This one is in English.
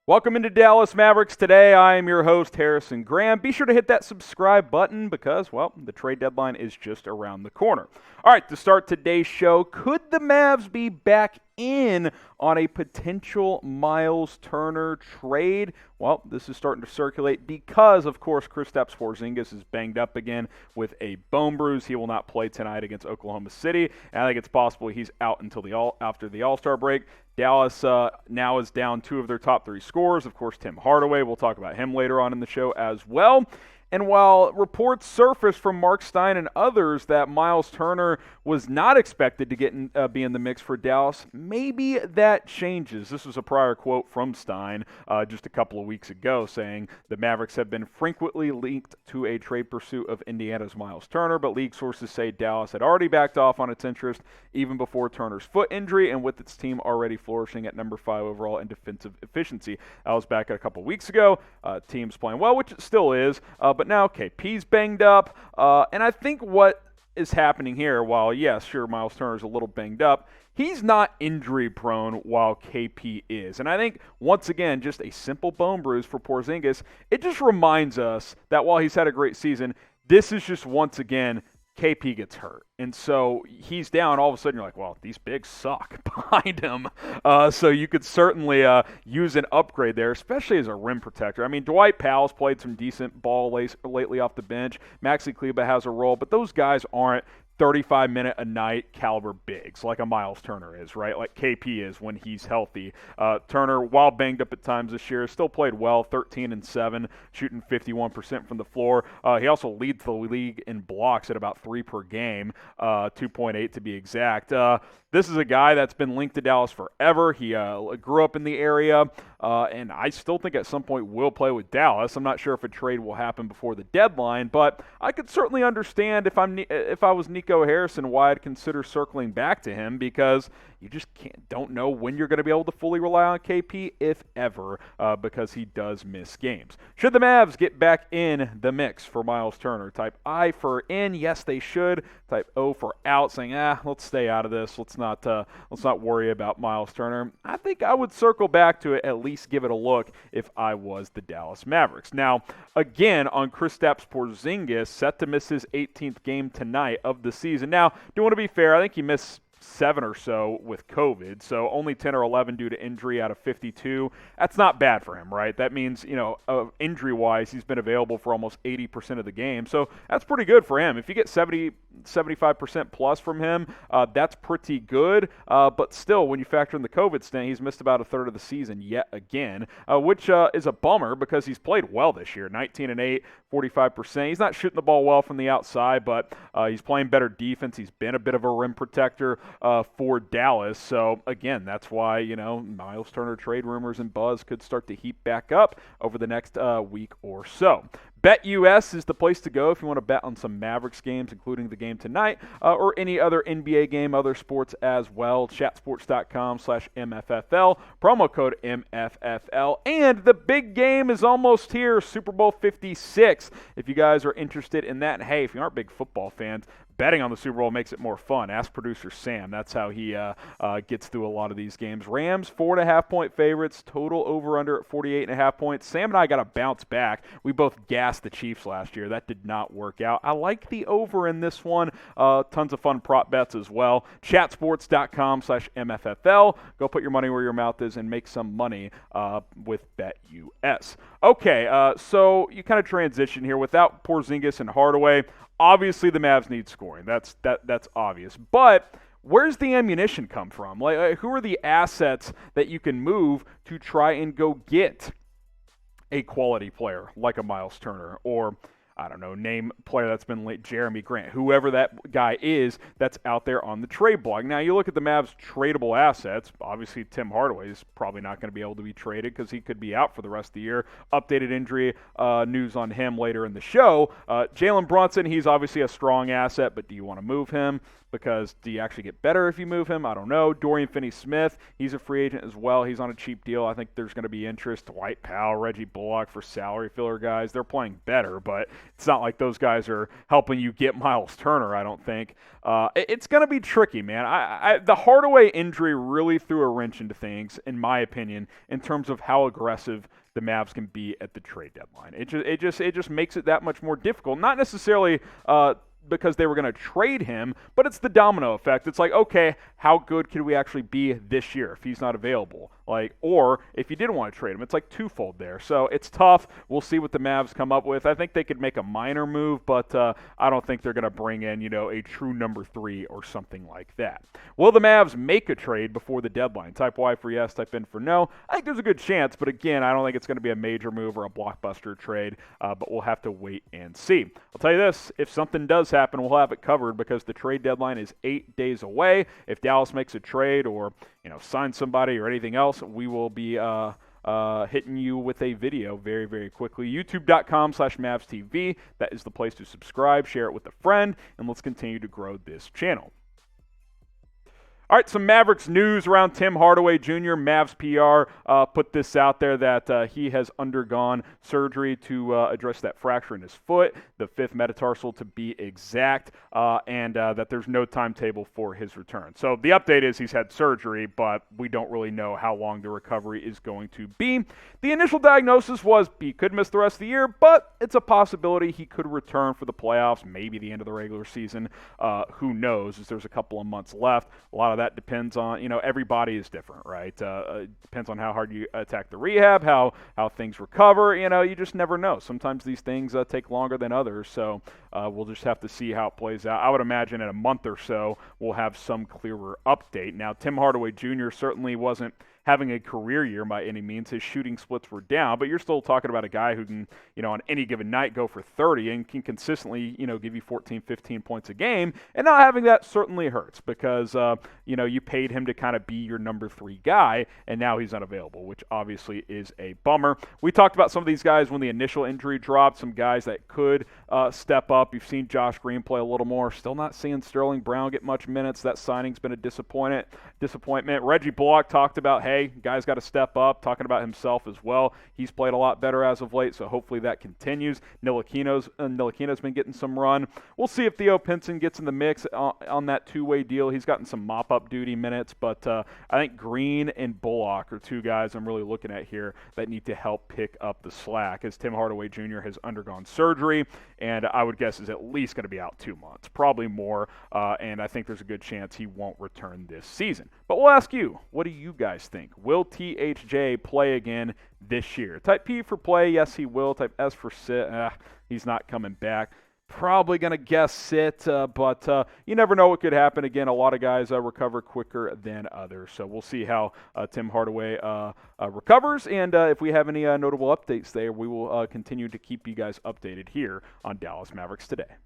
Welcome into Dallas Mavericks. Today, I am your host, Harrison Graham. Be sure to hit that subscribe button because, well, the trade deadline is just around the corner. All right, to start today's show, could the Mavs be back in on a potential Myles Turner trade? Well, this is starting to circulate because, of course, Kristaps Porzingis is banged up again with a bone bruise. He will not play tonight against Oklahoma City, and I think it's possible he's out until after the All-Star break. Dallas now is down two of their top three scorers. Of course, Tim Hardaway. We'll talk about him later on in the show as well. And while reports surfaced from Mark Stein and others that Myles Turner was not expected to be in the mix for Dallas, maybe that changes. This was a prior quote from Stein just a couple of weeks ago saying the Mavericks have been frequently linked to a trade pursuit of Indiana's Myles Turner, but league sources say Dallas had already backed off on its interest even before Turner's foot injury and with its team already flourishing at number 5 overall in defensive efficiency. That was back a couple of weeks ago. Team's playing well, which it still is, but now KP's banged up, and I think what is happening here, while yes, sure, Myles Turner's a little banged up, he's not injury prone while KP is. And I think, once again, just a simple bone bruise for Porzingis, it just reminds us that while he's had a great season, this is just, once again, KP gets hurt. And so he's down. All of a sudden, you're like, well, these bigs suck behind him. So you could certainly use an upgrade there, especially as a rim protector. I mean, Dwight Powell's played some decent ball lately off the bench. Maxi Kleber has a role, but those guys aren't 35-minute-a-night caliber bigs like a Myles Turner is, right? Like KP is when he's healthy. Turner, while banged up at times this year, still played well, 13-7, shooting 51% from the floor. He also leads the league in blocks at about 3 per game, 2.8 to be exact. This is a guy that's been linked to Dallas forever. He grew up in the area, and I still think at some point will play with Dallas. I'm not sure if a trade will happen before the deadline, but I could certainly understand if I was Nico Harrison why I'd consider circling back to him, because you just don't know when you're going to be able to fully rely on KP, if ever, because he does miss games. Should the Mavs get back in the mix for Myles Turner? Type I for in, yes they should. Type O for out, saying let's stay out of this. Let's not worry about Myles Turner. I think I would circle back to it, at least give it a look if I was the Dallas Mavericks. Now, again, on Kristaps Porzingis, set to miss his 18th game tonight of the season. Now, do want to be fair, I think he missed 7 or so with COVID, so only 10 or 11 due to injury out of 52. That's not bad for him, right? That means, injury-wise, he's been available for almost 80% of the game, so that's pretty good for him. If you get 75% plus from him, that's pretty good, but still, when you factor in the COVID stint, he's missed about a third of the season yet again, which is a bummer because he's played well this year, 19-8, 45%. He's not shooting the ball well from the outside, but he's playing better defense. He's been a bit of a rim protector for Dallas. So, again, that's why, Myles Turner trade rumors and buzz could start to heat back up over the next week or so. BetUS is the place to go if you want to bet on some Mavericks games, including the game tonight, or any other NBA game, other sports as well. Chatsports.com/MFFL, promo code MFFL. And the big game is almost here, Super Bowl 56. If you guys are interested in that, and hey, if you aren't big football fans, betting on the Super Bowl makes it more fun. Ask producer Sam. That's how he gets through a lot of these games. Rams, 4.5-point favorites. Total over-under at 48.5 points. Sam and I got to bounce back. We both gassed the Chiefs last year. That did not work out. I like the over in this one. Tons of fun prop bets as well. Chatsports.com/MFFL. Go put your money where your mouth is and make some money with BetUS. Okay, so you kind of transition here. Without Porzingis and Hardaway, obviously, the Mavs need scoring. That's obvious. But where's the ammunition come from? Like, who are the assets that you can move to try and go get a quality player like a Myles Turner, or I don't know, name player that's been late, Jeremy Grant, whoever that guy is that's out there on the trade block. Now, you look at the Mavs' tradable assets. Obviously, Tim Hardaway is probably not going to be able to be traded because he could be out for the rest of the year. Updated injury news on him later in the show. Jalen Brunson, he's obviously a strong asset, but do you want to move him? Because do you actually get better if you move him? I don't know. Dorian Finney-Smith, he's a free agent as well. He's on a cheap deal. I think there's going to be interest. Dwight Powell, Reggie Bullock for salary filler guys. They're playing better, but it's not like those guys are helping you get Myles Turner, I don't think. It's going to be tricky, man. The Hardaway injury really threw a wrench into things, in my opinion, in terms of how aggressive the Mavs can be at the trade deadline. It just makes it that much more difficult. Not necessarily because they were going to trade him, but it's the domino effect. It's like, okay, how good can we actually be this year if he's not available? Or if you didn't want to trade him, it's like twofold there. So it's tough. We'll see what the Mavs come up with. I think they could make a minor move, but I don't think they're going to bring in, a true number 3 or something like that. Will the Mavs make a trade before the deadline? Type Y for yes, type N for no. I think there's a good chance, but again, I don't think it's going to be a major move or a blockbuster trade, but we'll have to wait and see. I'll tell you this, if something does happen, we'll have it covered because the trade deadline is 8 days away. If Dallas makes a trade or signs somebody or anything else, we will be hitting you with a video very, very quickly. YouTube.com/MavsTV. That is the place to subscribe, share it with a friend, and let's continue to grow this channel. All right, some Mavericks news around Tim Hardaway Jr. Mavs PR put this out there that he has undergone surgery to address that fracture in his foot, the 5th metatarsal to be exact, and that there's no timetable for his return. So the update is he's had surgery, but we don't really know how long the recovery is going to be. The initial diagnosis was he could miss the rest of the year, but it's a possibility he could return for the playoffs, maybe the end of the regular season. Who knows, as there's a couple of months left. A lot of that depends on, every body is different, right? It depends on how hard you attack the rehab, how things recover. You just never know. Sometimes these things take longer than others, so we'll just have to see how it plays out. I would imagine in a month or so we'll have some clearer update. Now, Tim Hardaway Jr. certainly wasn't having a career year by any means. His shooting splits were down, but you're still talking about a guy who can, on any given night go for 30 and can consistently, give you 14, 15 points a game. And not having that certainly hurts because, you paid him to kind of be your number 3 guy, and now he's unavailable, which obviously is a bummer. We talked about some of these guys when the initial injury dropped, some guys that could step up. You've seen Josh Green play a little more. Still not seeing Sterling Brown get much minutes. That signing's been a disappointment. Reggie Bullock talked about, hey, guy's got to step up, talking about himself as well. He's played a lot better as of late, so hopefully that continues. Ntilikina's been getting some run. We'll see if Theo Pinson gets in the mix on that two-way deal. He's gotten some mop-up duty minutes, but I think Green and Bullock are 2 guys I'm really looking at here that need to help pick up the slack as Tim Hardaway Jr. has undergone surgery, and I would guess is at least going to be out 2 months, probably more, and I think there's a good chance he won't return this season. But we'll ask you, what do you guys think? Will THJ play again this year? Type P for play, yes he will. Type S for sit, he's not coming back. Probably going to guess sit, but you never know what could happen. Again, a lot of guys recover quicker than others. So we'll see how Tim Hardaway recovers, and if we have any notable updates there, we will continue to keep you guys updated here on Dallas Mavericks Today.